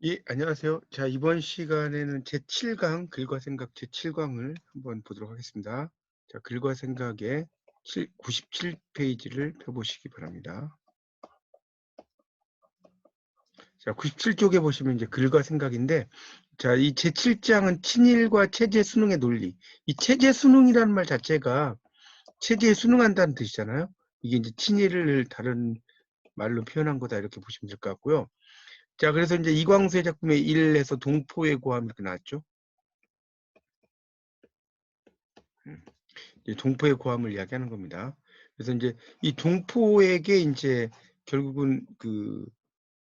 예, 안녕하세요. 자, 이번 시간에는 제7강 글과 생각 제7강을 한번 보도록 하겠습니다. 자, 글과 생각의 97페이지를 펴보시기 바랍니다. 자, 97쪽에 보시면 이제 글과 생각인데, 자, 이 제7장은 친일과 체제 수능의 논리. 이 체제 수능이라는 말 자체가 체제에 수능한다는 뜻이잖아요. 이게 이제 친일을 다른 말로 표현한 거다 이렇게 보시면 될 것 같고요. 자, 그래서 이제 이광수의 작품에 1에서 동포의 고함 이렇게 나왔죠. 이제 동포의 고함을 이야기하는 겁니다. 그래서 이제 이 동포에게 이제 결국은 그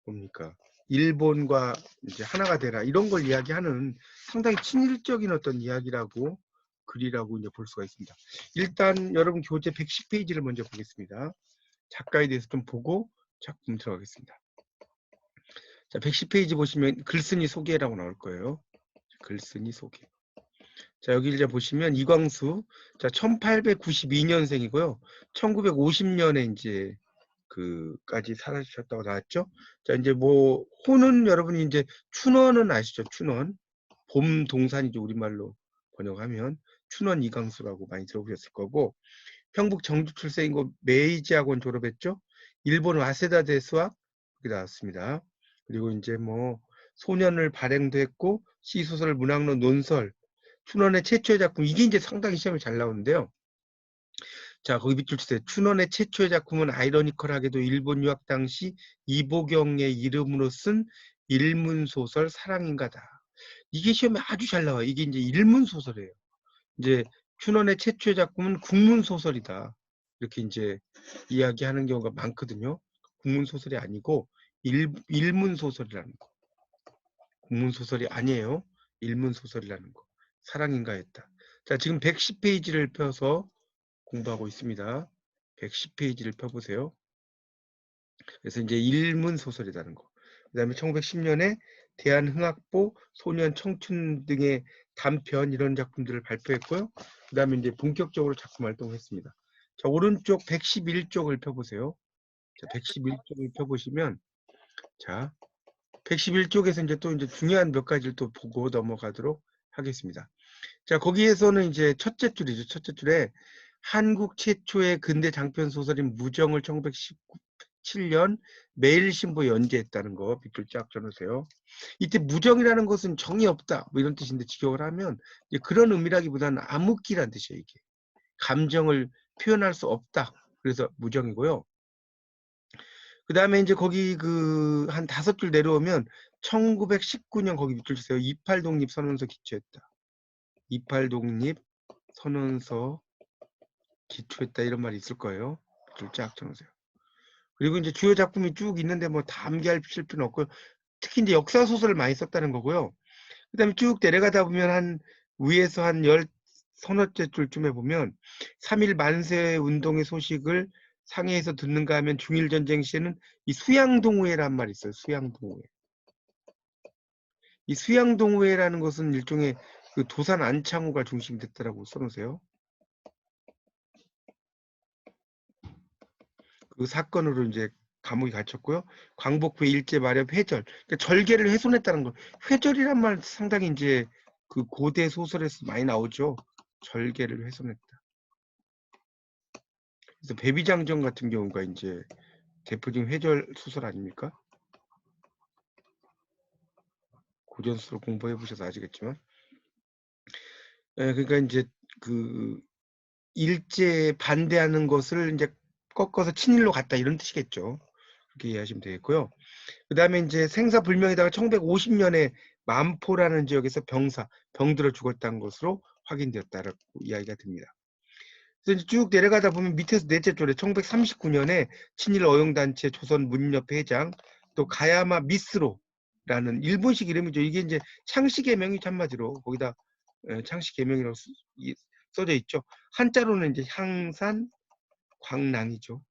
뭡니까 일본과 이제 하나가 되라 이런 걸 이야기하는 상당히 친일적인 어떤 이야기라고 글이라고 이제 볼 수가 있습니다. 일단 여러분 교재 110페이지를 먼저 보겠습니다. 작가에 대해서 좀 보고 작품 들어가겠습니다. 자, 110페이지 보시면 글쓴이 소개라고 나올 거예요. 글쓴이 소개. 자, 여기 이제 보시면 이광수, 자, 1892년생이고요. 1950년에 이제 그까지 살아주셨다고 나왔죠. 자, 이제 뭐 호는 여러분이 이제 춘원은 아시죠? 춘원. 봄 동산이죠. 우리말로 번역하면 춘원 이광수라고 많이 들어보셨을 거고, 평북 정주 출생이고 메이지 학원 졸업했죠. 일본 와세다대 수학 여기 나왔습니다. 그리고 이제 뭐 소년을 발행도 했고 시소설, 문학론, 논설, 춘원의 최초의 작품 이게 이제 상당히 시험에 잘 나오는데요. 자, 거기 밑줄 치세요. 춘원의 최초의 작품은 아이러니컬하게도 일본 유학 당시 이보경의 이름으로 쓴 일문소설 사랑인가다. 이게 시험에 아주 잘 나와요. 이게 이제 일문소설이에요. 이제 춘원의 최초의 작품은 국문소설이다. 이렇게 이제 이야기하는 경우가 많거든요. 국문소설이 아니고 일문소설이라는 거. 국문소설이 아니에요. 일문소설이라는 거. 사랑인가였다. 자, 지금 110페이지를 펴서 공부하고 있습니다. 110페이지를 펴보세요. 그래서 이제 일문소설이라는 거. 그 다음에 1910년에 대한흥학보, 소년 청춘 등의 단편 이런 작품들을 발표했고요. 그 다음에 이제 본격적으로 작품 활동을 했습니다. 자, 오른쪽 111쪽을 펴보세요. 자, 111쪽을 펴보시면, 자, 111쪽에서 이제 또 이제 중요한 몇 가지를 또 보고 넘어가도록 하겠습니다. 자, 거기에서는 이제 첫째 줄이죠. 첫째 줄에 한국 최초의 근대 장편 소설인 무정을 1917년 매일신보에 연재했다는 거 밑줄 쫙 쳐놓으세요. 이때 무정이라는 것은 정이 없다 뭐 이런 뜻인데 직역을 하면 이제 그런 의미라기보다는 암흑기란 뜻이에요. 이게 감정을 표현할 수 없다. 그래서 무정이고요. 그 다음에 이제 거기 그 한 5줄 내려오면 1919년 거기 밑줄 주세요. 28 독립 선언서 기초했다. 28 독립 선언서 기초했다 이런 말이 있을 거예요. 밑줄 쫙 쳐놓으세요. 그리고 이제 주요 작품이 쭉 있는데 뭐 다 암기할 필요는 없고요. 특히 이제 역사 소설을 많이 썼다는 거고요. 그다음에 쭉 내려가다 보면 한 위에서 한 서너째 줄쯤에 보면 3.1 만세 운동의 소식을 상해에서 듣는가 하면 중일 전쟁 시에는 이 수양동우회란 말이 있어요. 수양동우회. 이 수양동우회라는 것은 일종의 그 도산 안창호가 중심이 됐다라고 써놓으세요. 그 사건으로 이제 감옥에 갇혔고요. 광복 후에 일제 말엽 회절, 그러니까 절개를 훼손했다는 거. 회절이란 말 상당히 이제 그 고대 소설에서 많이 나오죠. 절개를 훼손했다. 그래서 배비장전 같은 경우가 이제 대표적인 회절 소설 아닙니까? 고전수로 공부해 보셔서 아시겠지만, 그러니까 이제 그 일제 반대하는 것을 이제 꺾어서 친일로 갔다 이런 뜻이겠죠. 그렇게 이해하시면 되겠고요. 그 다음에 이제 생사불명에다가 1950년에 만포라는 지역에서 병들어 죽었다는 것으로 확인되었다라고 이야기가 됩니다. 그래서 쭉 내려가다 보면 밑에서 넷째 줄에 1939년에 친일 어용단체 조선문협회 회장, 또 가야마 미스로라는 일본식 이름이죠. 이게 이제 창씨개명이 한마디로 거기다 창씨개명이라고 써져 있죠. 한자로는 이제 향산 광랑이죠.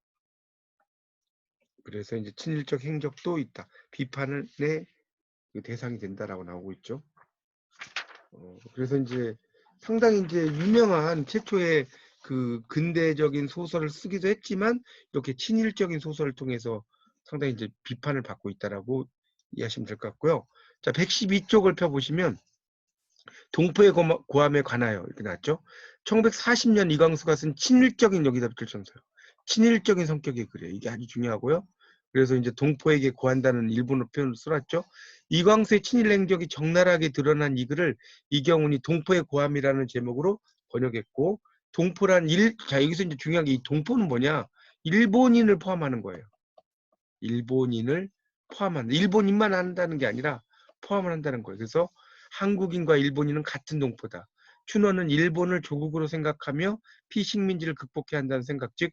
그래서 이제 친일적 행적도 있다. 비판의 대상이 된다라고 나오고 있죠. 그래서 이제 상당히 이제 유명한 최초의 그 근대적인 소설을 쓰기도 했지만 이렇게 친일적인 소설을 통해서 상당히 이제 비판을 받고 있다라고 이해하시면 될 것 같고요. 자, 112쪽을 펴보시면 동포의 고함에 관하여 이렇게 나왔죠. 1940년 이광수가 쓴 친일적인 여기다 붙일 정서요. 친일적인 성격의 글이에요. 이게 아주 중요하고요. 그래서 이제 동포에게 고한다는 일본어 표현을 써놨죠. 이광수의 친일 행적이 적나라하게 드러난 이 글을 이경훈이 동포의 고함이라는 제목으로 번역했고, 동포란 자, 여기서 이제 중요한 게 이 동포는 뭐냐? 일본인을 포함하는 거예요. 일본인을 포함한다. 일본인만 한다는 게 아니라 포함을 한다는 거예요. 그래서 한국인과 일본인은 같은 동포다. 춘원은 일본을 조국으로 생각하며 피식민지를 극복해야 한다는 생각, 즉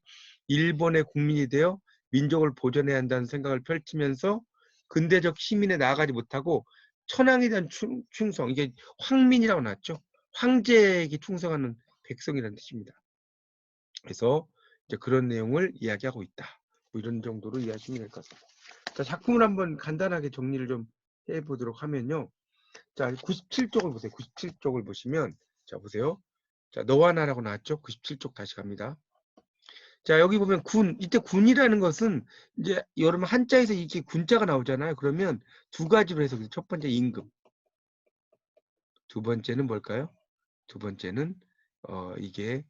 일본의 국민이 되어 민족을 보존해야 한다는 생각을 펼치면서 근대적 시민에 나아가지 못하고 천황에 대한 충성, 이게 황민이라고 나왔죠. 황제에게 충성하는 백성이라는 뜻입니다. 그래서 이제 그런 내용을 이야기하고 있다. 뭐 이런 정도로 이해하시면 될 것 같습니다. 자, 작품을 한번 간단하게 정리를 좀 해보도록 하면요. 자, 97쪽을 보세요. 97쪽을 보시면, 자, 보세요. 자, 너와 나라고 나왔죠? 97쪽 다시 갑니다. 자, 여기 보면 군, 이때 군이라는 것은 이제 여러분 한자에서 이렇게 군자가 나오잖아요. 그러면 두 가지로 해석해요. 첫 번째 임금. 두 번째는 뭘까요? 두 번째는, 이게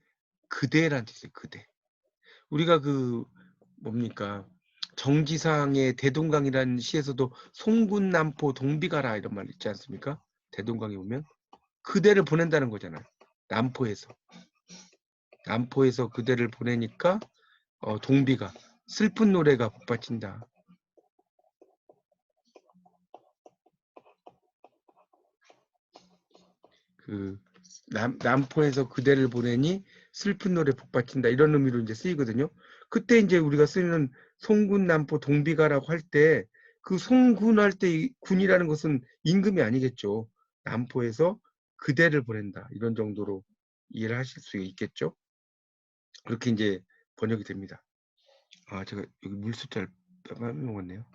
그대란 뜻이에요. 그대. 우리가 그, 뭡니까? 정지상의 대동강이라는 시에서도 송군 남포 동비가라 이런 말 있지 않습니까? 대동강에 보면 그대를 보낸다는 거잖아요. 남포에서 그대를 보내니까 동비가 슬픈 노래가 북받친다. 그 남포에서 그대를 보내니 슬픈 노래 북받친다 이런 의미로 이제 쓰이거든요. 그때 이제 우리가 쓰는 송군 남포 동비가라고 할 때 그 송군 할 때 군이라는 것은 임금이 아니겠죠. 남포에서 그대를 보낸다 이런 정도로 이해를 하실 수 있겠죠. 그렇게 이제 번역이 됩니다. 아, 제가 여기 물 숫자를 빼먹었네요.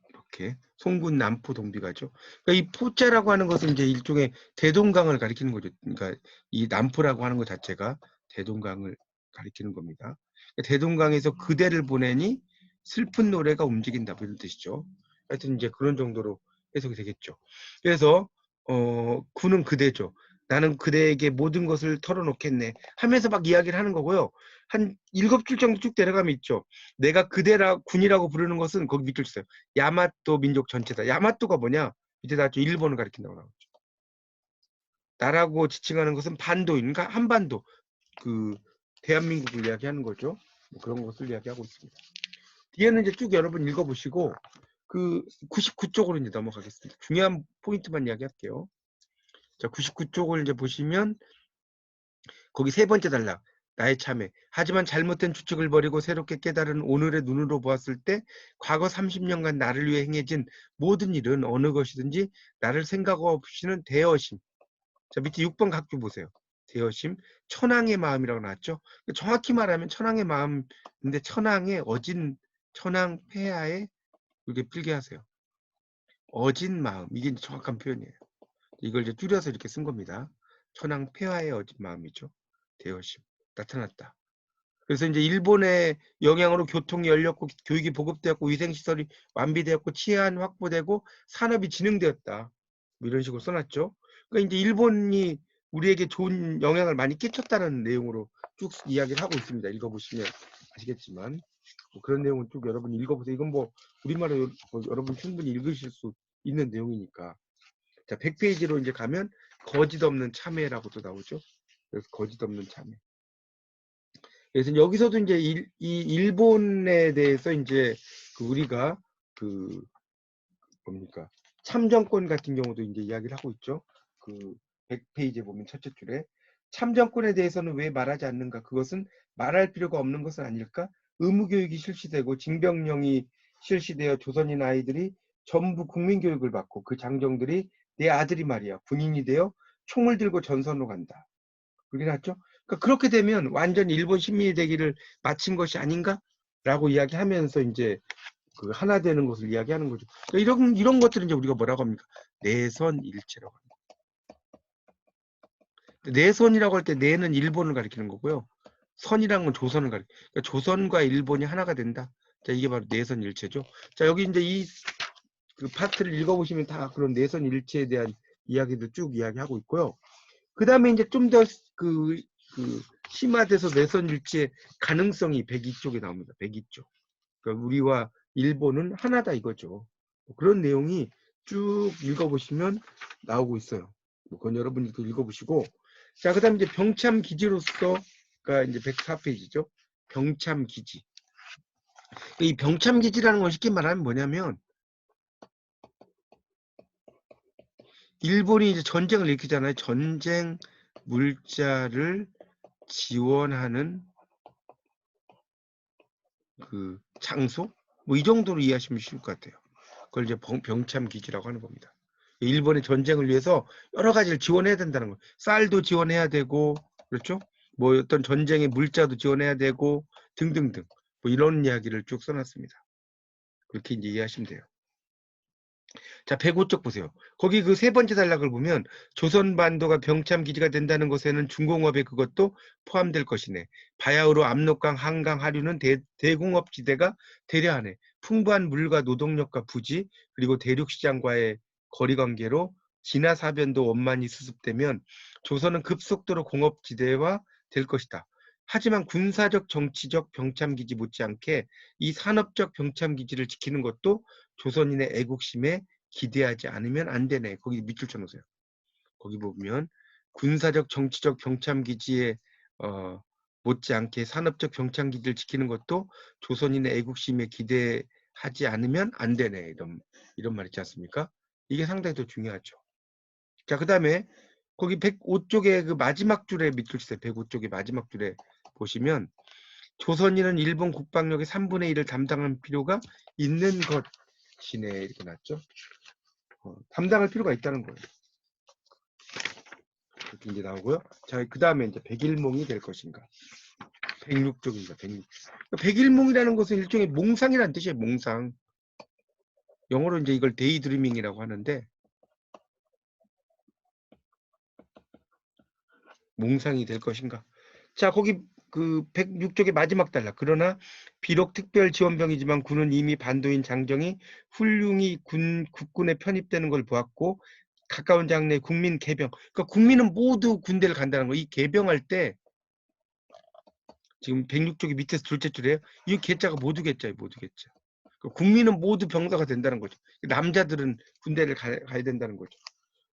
이렇게 송군 남포 동비가죠. 그러니까 이 포자라고 하는 것은 이제 일종의 대동강을 가리키는 거죠. 그러니까 이 남포라고 하는 것 자체가 대동강을 가리키는 겁니다. 그러니까 대동강에서 그대를 보내니 슬픈 노래가 움직인다 이런 뜻이죠. 하여튼 이제 그런 정도로 해석이 되겠죠. 그래서 군은 그대죠. 나는 그대에게 모든 것을 털어놓겠네 하면서 막 이야기를 하는 거고요. 한 7줄 정도 쭉 내려가면 있죠. 내가 군이라고 부르는 것은 거기 밑줄 있어요. 야마토 민족 전체다. 야마토가 뭐냐? 밑에 나왔죠. 일본을 가리킨다고 나왔죠. 나라고 지칭하는 것은 반도인, 그러니까 한반도, 그 대한민국을 이야기하는 거죠. 뭐 그런 것을 이야기하고 있습니다. 뒤에는 이제 쭉 여러분 읽어보시고 그 99쪽으로 이제 넘어가겠습니다. 중요한 포인트만 이야기할게요. 자, 99쪽을 이제 보시면 거기 세 번째 단락. 나의 참회. 하지만 잘못된 추측을 버리고 새롭게 깨달은 오늘의 눈으로 보았을 때 과거 30년간 나를 위해 행해진 모든 일은 어느 것이든지 나를 생각 없이는 대여심. 자, 밑에 6번 각주 보세요. 대여심. 천황의 마음이라고 나왔죠. 정확히 말하면 천황의 마음인데 천황의 천황 폐하에 이렇게 필기하세요. 어진 마음. 이게 정확한 표현이에요. 이걸 이제 줄여서 이렇게 쓴 겁니다. 천황 폐하의 어진 마음이죠. 대여심. 나타났다. 그래서 이제 일본의 영향으로 교통이 열렸고 교육이 보급되었고 위생시설이 완비되었고 치안 확보되고 산업이 진흥되었다. 뭐 이런 식으로 써놨죠. 그러니까 이제 일본이 우리에게 좋은 영향을 많이 끼쳤다는 내용으로 쭉 이야기를 하고 있습니다. 읽어보시면 아시겠지만 뭐 그런 내용은 쭉 여러분 읽어보세요. 이건 뭐 우리말로 여러분 충분히 읽으실 수 있는 내용이니까. 자, 100페이지로 이제 가면 거짓 없는 참회라고도 나오죠. 그래서 거짓 없는 참회. 그래서 여기서도 이제 이 일본에 대해서 이제 우리가 그 뭡니까 참정권 같은 경우도 이제 이야기를 하고 있죠. 그 100페이지에 보면 첫째 줄에 참정권에 대해서는 왜 말하지 않는가? 그것은 말할 필요가 없는 것은 아닐까? 의무교육이 실시되고 징병령이 실시되어 조선인 아이들이 전부 국민교육을 받고 그 장정들이 내 아들이 말이야 군인이 되어 총을 들고 전선으로 간다. 그렇게 났죠. 그러니까 그렇게 되면 완전 일본 식민이 되기를 마친 것이 아닌가라고 이야기하면서 이제 그 하나 되는 것을 이야기하는 거죠. 그러니까 이런 것들은 이제 우리가 뭐라고 합니까? 내선일체라고 합니다. 내선이라고 할 때 내는 일본을 가리키는 거고요. 선이란 건 조선을 가리켜. 그러니까 조선과 일본이 하나가 된다. 자, 이게 바로 내선일체죠. 자, 여기 이제 이 그 파트를 읽어보시면 다 그런 내선 일체에 대한 이야기도 쭉 이야기하고 있고요. 그 다음에 이제 좀 더 심화돼서 내선 일체의 가능성이 102쪽에 나옵니다. 102쪽. 그러니까 우리와 일본은 하나다 이거죠. 그런 내용이 쭉 읽어보시면 나오고 있어요. 그건 여러분들도 읽어보시고. 자, 그 다음에 이제 병참 기지로서가 이제 104페이지죠. 병참 기지. 이 병참 기지라는 건 쉽게 말하면 뭐냐면, 일본이 이제 전쟁을 일으키잖아요. 전쟁 물자를 지원하는 그 장소? 뭐 이 정도로 이해하시면 쉬울 것 같아요. 그걸 이제 병참 기지라고 하는 겁니다. 일본의 전쟁을 위해서 여러 가지를 지원해야 된다는 거예요. 쌀도 지원해야 되고, 그렇죠? 뭐 어떤 전쟁의 물자도 지원해야 되고, 등등등. 뭐 이런 이야기를 쭉 써놨습니다. 그렇게 이제 이해하시면 돼요. 자, 105쪽 보세요. 거기 그 세 번째 단락을 보면 조선반도가 병참 기지가 된다는 것에는 중공업의 그것도 포함될 것이네. 바야흐로 압록강, 한강, 하류는 대공업지대가 되려하네. 풍부한 물과 노동력과 부지 그리고 대륙시장과의 거리관계로 진화사변도 원만히 수습되면 조선은 급속도로 공업지대화 될 것이다. 하지만 군사적 정치적 병참기지 못지않게 이 산업적 병참기지를 지키는 것도 조선인의 애국심에 기대하지 않으면 안 되네. 거기 밑줄 쳐놓으세요. 거기 보면 군사적 정치적 병참기지에 못지않게 산업적 병참기지를 지키는 것도 조선인의 애국심에 기대하지 않으면 안 되네. 이런 말 있지 않습니까? 이게 상당히 더 중요하죠. 자, 그 다음에 거기 105쪽의 그 마지막 줄에 밑줄 치세요. 105쪽의 마지막 줄에 보시면 조선인은 일본 국방력의 3분의 1을 담당할 필요가 있는 것이네. 이렇게 났죠. 담당할 필요가 있다는 거예요. 이렇게 이제 나오고요. 자, 그 다음에 이제 백일몽이 될 것인가. 106쪽입니다. 106. 백일몽이라는 것은 일종의 몽상이라는 뜻이에요. 몽상. 영어로 이제 이걸 데이드리밍이라고 하는데 몽상이 될 것인가. 자, 거기 그 106쪽의 마지막 단락. 그러나 비록 특별 지원병이지만 군은 이미 반도인 장정이 훌륭히 국군에 편입되는 걸 보았고 가까운 장래 국민 개병. 그러니까 국민은 모두 군대를 간다는 거. 이 개병할 때 지금 106쪽이 밑에서 둘째 줄이에요. 이 개자가 모두 개자예요. 모두 개자. 그러니까 국민은 모두 병사가 된다는 거죠. 남자들은 군대를 가야 된다는 거죠.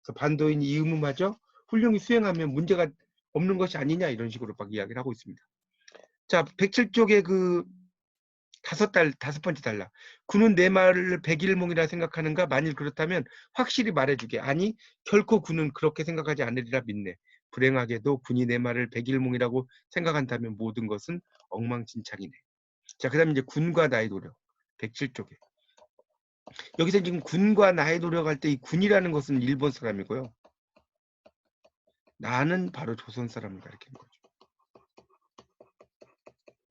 그래서 반도인이 이 의무마저 훌륭히 수행하면 문제가 없는 것이 아니냐 이런 식으로 막 이야기를 하고 있습니다. 자, 107쪽의 그 다섯 번째 단락. 군은 내 말을 백일몽이라 생각하는가? 만일 그렇다면 확실히 말해주게. 아니, 결코 군은 그렇게 생각하지 않으리라 믿네. 불행하게도 군이 내 말을 백일몽이라고 생각한다면 모든 것은 엉망진창이네. 자, 그 다음에 이제 군과 나의 노력. 107쪽에. 여기서 지금 군과 나의 노력할 때 이 군이라는 것은 일본 사람이고요. 나는 바로 조선 사람을 가리키는 거죠.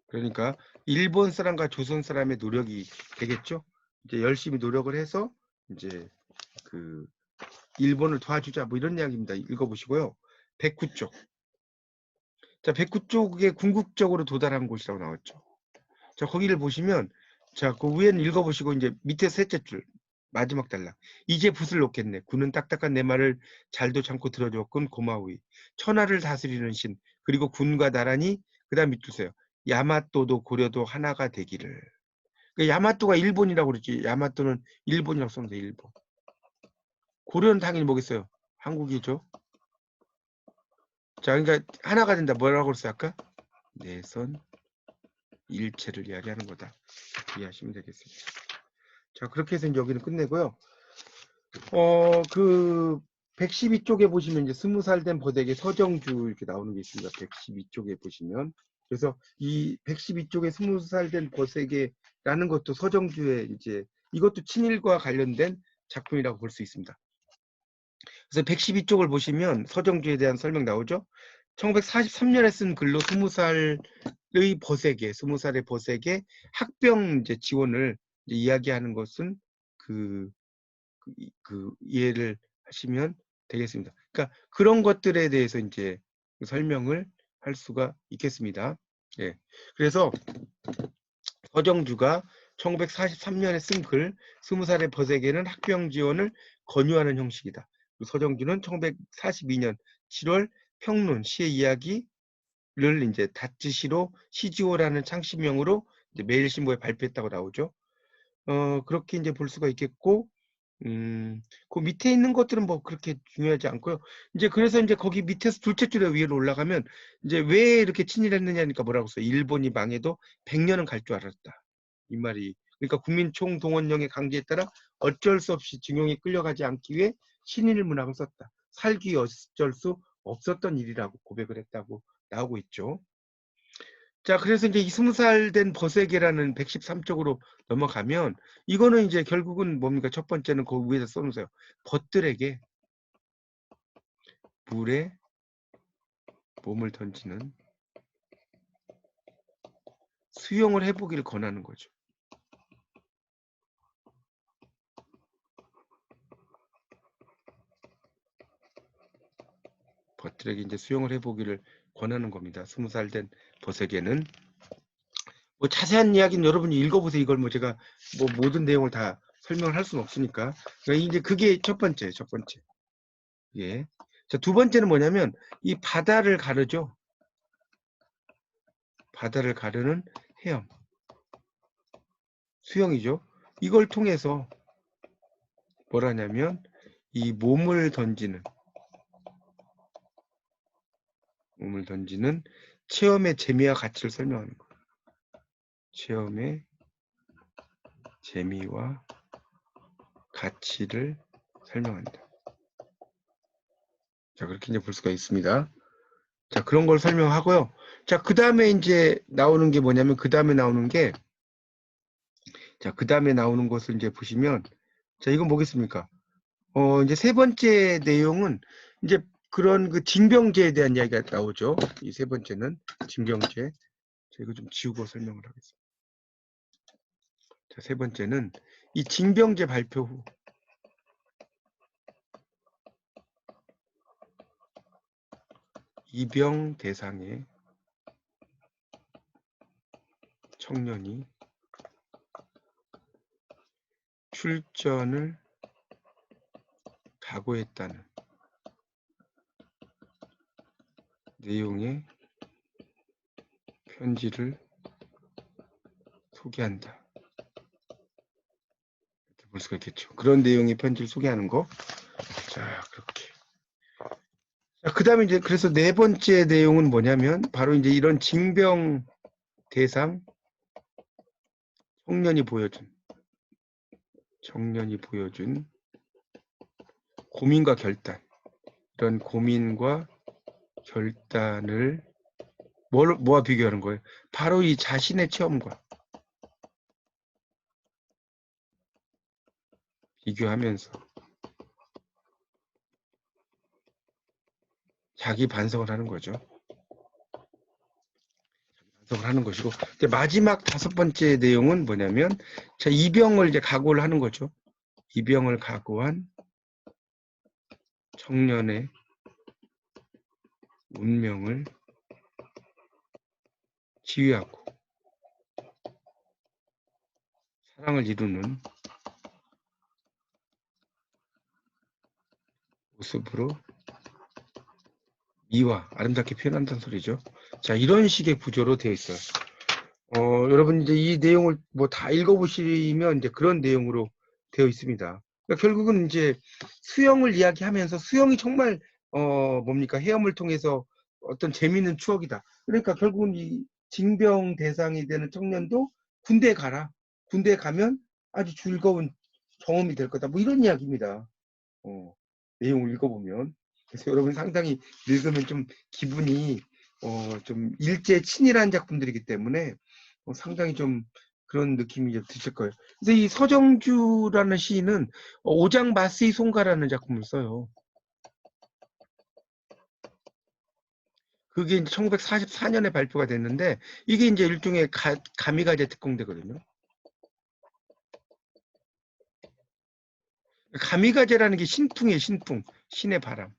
그러니까 일본 사람과 조선 사람의 노력이 되겠죠. 이제 열심히 노력을 해서 이제 그 일본을 도와주자 뭐 이런 이야기입니다. 읽어보시고요. 109쪽. 자, 109쪽에 궁극적으로 도달한 곳이라고 나왔죠. 자, 거기를 보시면 자, 그 위에는 읽어보시고 이제 밑에 셋째 줄 마지막 단락. 이제 붓을 놓겠네. 군은 딱딱한 내 말을 잘도 참고 들어주었군. 고마우이. 천하를 다스리는 신 그리고 군과 나란히 그 다음 밑주세요. 야마토도 고려도 하나가 되기를. 그러니까 야마토가 일본이라고 그랬지. 야마토는 일본이라고 썼는데 일본. 고려는 당연히 뭐겠어요? 한국이죠. 자, 그러니까 하나가 된다. 뭐라고 그랬어요 아까? 내선 일체를 이야기하는 거다. 이해하시면 되겠습니다. 자, 그렇게 해서 이제 여기는 끝내고요. 그 112쪽에 보시면 이제 20살 된 버덱의 서정주 이렇게 나오는 게 있습니다. 112쪽에 보시면. 그래서 이 112쪽에 20살 된 버덱이라는 것도 서정주의 이제 이것도 친일과 관련된 작품이라고 볼 수 있습니다. 그래서 112쪽을 보시면 서정주에 대한 설명 나오죠. 1943년에 쓴 글로 20살의 버색의 학병 이제 지원을 이제 이야기하는 것은 그 이해를 하시면 되겠습니다. 그러니까 그런 것들에 대해서 이제 설명을 할 수가 있겠습니다. 예. 그래서 서정주가 1943년에 쓴 글, 20살의 벗에게는 학병 지원을 권유하는 형식이다. 서정주는 1942년 7월 평론 시의 이야기를 이제 다츠시로 시지오라는 창시명으로 이제 매일신보에 발표했다고 나오죠. 그렇게 이제 볼 수가 있겠고, 그 밑에 있는 것들은 뭐 그렇게 중요하지 않고요. 이제 그래서 이제 거기 밑에서 둘째 줄에 위로 올라가면 이제 왜 이렇게 친일했느냐니까 뭐라고 써요. 일본이 망해도 100년은 갈 줄 알았다. 이 말이. 그러니까 국민총동원령의 강제에 따라 어쩔 수 없이 징용에 끌려가지 않기 위해 신일 문학을 썼다. 살기 어쩔 수 없었던 일이라고 고백을 했다고 나오고 있죠. 자, 그래서 이제 이 20살 된 벗에게라는 113쪽으로 넘어가면 이거는 이제 결국은 뭡니까? 첫 번째는 그 위에서 써놓으세요. 벗들에게 물에 몸을 던지는 수용을 해보기를 권하는 거죠. 벗들에게 이제 수용을 해보기를 권하는 겁니다. 20살 된 벗에게는. 뭐 자세한 이야기는 여러분이 읽어보세요. 이걸 뭐 제가 뭐 모든 내용을 다 설명을 할 수는 없으니까. 그러니까 이제 그게 첫 번째. 예. 자, 두 번째는 뭐냐면 이 바다를 가르죠. 바다를 가르는 헤엄. 수영이죠. 이걸 통해서 뭘 하냐면 이 몸을 던지는 체험의 재미와 가치를 설명하는 거예요. 체험의 재미와 가치를 설명한다. 자, 그렇게 이제 볼 수가 있습니다. 자, 그런 걸 설명하고요. 자, 그 다음에 이제 나오는 게 뭐냐면 그 다음에 나오는 게 자, 그 다음에 나오는 것을 이제 보시면 자, 이건 뭐겠습니까? 이제 세 번째 내용은 이제 그런 그 징병제에 대한 이야기가 나오죠. 이 세 번째는 징병제. 자, 이거 좀 지우고 설명을 하겠습니다. 자, 세 번째는 이 징병제 발표 후 입영 대상의 청년이 출전을 각오했다는 내용의 편지를 소개한다. 이렇게 볼 수가 있겠죠. 그런 내용의 편지를 소개하는 거. 자, 그렇게. 자, 그 다음에 이제 그래서 네 번째 내용은 뭐냐면 바로 이제 이런 징병 대상 청년이 보여준 고민과 결단. 이런 고민과 결단을 뭐와 비교하는 거예요? 바로 이 자신의 체험과 비교하면서 자기 반성을 하는 거죠. 반성을 하는 것이고, 이제 마지막 다섯 번째 내용은 뭐냐면, 자, 이병을 이제 각오를 하는 거죠. 이병을 각오한 청년의 운명을 지휘하고 사랑을 이루는 모습으로 미화, 아름답게 표현한다는 소리죠. 자, 이런 식의 구조로 되어 있어요. 여러분 이제 이 내용을 뭐 다 읽어보시면 이제 그런 내용으로 되어 있습니다. 그러니까 결국은 이제 수영을 이야기하면서 수영이 정말 뭡니까 헤엄을 통해서 어떤 재미있는 추억이다. 그러니까 결국은 이 징병 대상이 되는 청년도 군대에 가라. 군대에 가면 아주 즐거운 경험이 될 거다. 뭐 이런 이야기입니다. 내용을 읽어보면. 그래서 여러분 상당히 읽으면 좀 기분이 좀 일제 친일한 작품들이기 때문에 상당히 좀 그런 느낌이 드실 거예요. 그래서 이 서정주라는 시인은 오장 마스의 송가라는 작품을 써요. 그게 이제 1944년에 발표가 됐는데 이게 이제 일종의 가미가제 특공대거든요. 가미가제라는 게 신풍이에요, 신풍. 신의 바람.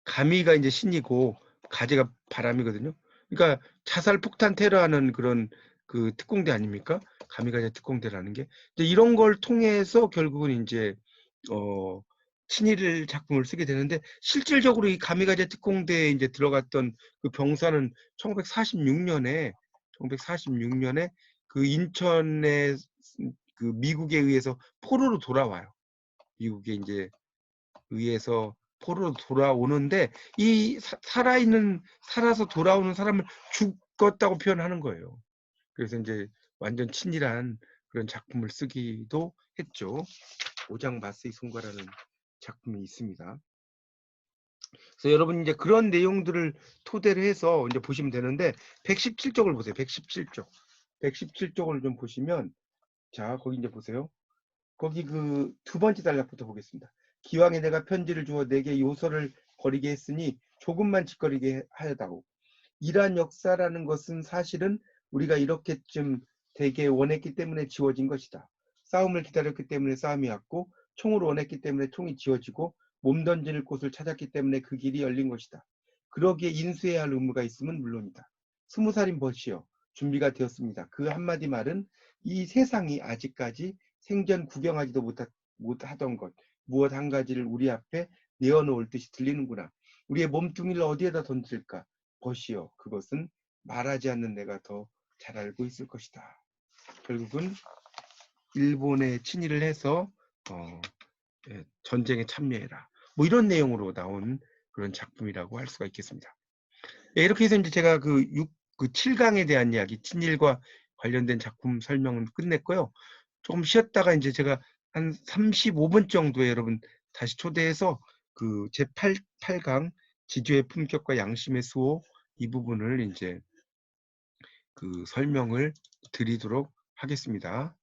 가미가 이제 신이고 가제가 바람이거든요. 그러니까 자살 폭탄 테러하는 그런 그 특공대 아닙니까? 가미가제 특공대라는 게. 이제 이런 걸 통해서 결국은 인제 친일 작품을 쓰게 되는데, 실질적으로 이 가미가제 특공대에 인제 들어갔던 그 병사는 1946년에 그 인천에 그 미국에 의해서 포로로 돌아와요. 미국에 인제 의해서 포로로 돌아오는데, 이 살아서 돌아오는 사람을 죽었다고 표현하는 거예요. 그래서 인제 완전 친일한 그런 작품을 쓰기도 했죠. 오장 마스의 손과라는 작품이 있습니다. 그래서 여러분 이제 그런 내용들을 토대로 해서 이제 보시면 되는데, 117쪽을 보세요. 117쪽. 117쪽을 좀 보시면, 자, 거기 이제 보세요. 거기 그 두 번째 단락부터 보겠습니다. 기왕에 내가 편지를 주어 내게 요소를 버리게 했으니 조금만 짓거리게 하여다오. 이러한 역사라는 것은 사실은 우리가 이렇게쯤 되게 원했기 때문에 지워진 것이다. 싸움을 기다렸기 때문에 싸움이 왔고, 총을 원했기 때문에 총이 지워지고, 몸 던질 곳을 찾았기 때문에 그 길이 열린 것이다. 그러기에 인수해야 할 의무가 있으면 물론이다. 20살인 벗이여, 준비가 되었습니다. 그 한마디 말은 이 세상이 아직까지 생전 구경하지도 못하던 것, 무엇 한 가지를 우리 앞에 내어놓을 듯이 들리는구나. 우리의 몸뚱이를 어디에다 던질까? 벗이여, 그것은 말하지 않는 내가 더 잘 알고 있을 것이다. 결국은 일본에 친일을 해서 전쟁에 참여해라, 뭐 이런 내용으로 나온 그런 작품이라고 할 수가 있겠습니다. 이렇게 해서 이제 제가 그 7강에 대한 이야기, 친일과 관련된 작품 설명은 끝냈고요. 조금 쉬었다가 이제 제가 한 35분 정도에 여러분 다시 초대해서 그 제8강 지주의 품격과 양심의 수호, 이 부분을 이제 그 설명을 드리도록 하겠습니다.